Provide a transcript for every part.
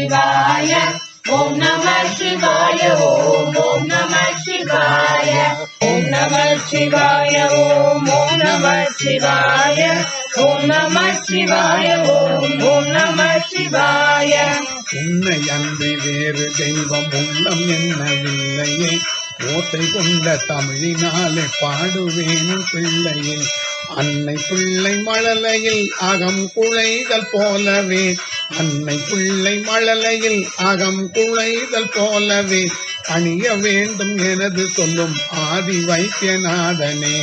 சிவாய ஓம் நம சிவாய ஓம் நம சிவாய ஓம் நம சிவாய ஓம் நம சிவாய ஓம் நம சிவாய ஓம் நம சிவாய. உன்னை அன்றி வேறு தெய்வம் உள்ளம் என்னவில்லையே, ஓசை கொண்ட தமிழினாலே பாடுவேன் பிள்ளையே. அன்னை பிள்ளை மழலையில் அகம் குழைதல் போலவே, அன்னை பிள்ளை மழலையில் அகம் குழைதல் போலவே அணிய வேண்டும் எனது சொல்லும் ஆதி வைத்தியநாதனே.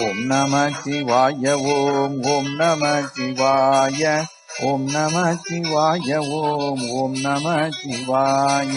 ஓம் நம சிவாய ஓம் நம சிவாய ஓம் நம சிவாய ஓம் நம சிவாய.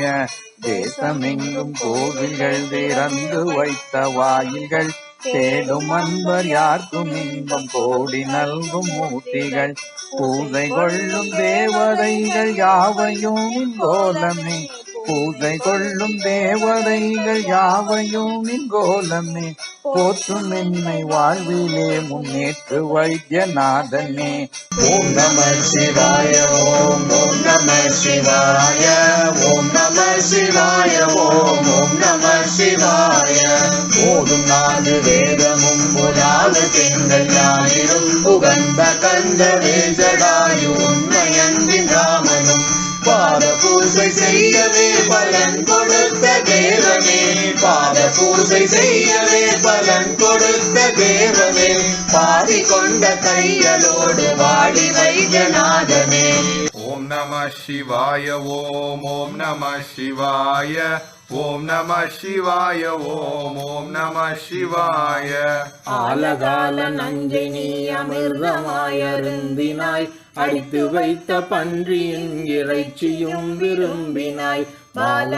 தேசமெங்கும் கோவில்கள் திறந்து வைத்த வாயில்கள், தேடும் அன்பர் யாருக்கும் இன்பம் கோடி நல்கும் மூர்த்திகள், பூஜை கொள்ளும் தேவதைகள் யாவையும் கோலமே, பூஜை கொள்ளும் தேவதைகள் யாவையும் கோலமே, போற்றும் என்னை வாழ்விலே முன்னேற்று வைத்தியநாதனே. ஓம் நம சிவாய ஓம் நம சிவாய ஓம் நம சிவாய ஓம் நம சிவாய. ஓதும் நாடு வேதமும் புராது திங்கள் ஞாயிறும் புகழ்ந்த கந்த வேஜடாயு உண்மையன்பின் ராமனும், பாத பூசை செய்யவே பலன் கொடுத்த தேவனே, பாத பூசை செய்யவே பலன் கொடுத்த தேவனே, பாதி கொண்ட கையலோடு வாடி வைத்தியநாதனே. ஓம் நம சிவாய ஓம் நம சிவாய ஓம் நம சிவாய ஓம் நம சிவாய. ஆலகால நஞ்சை நீ அமிர்தமாயருந்தினாய், அடித்து வைத்த பன்றியின் இறைச்சியும் விரும்பினாய். பால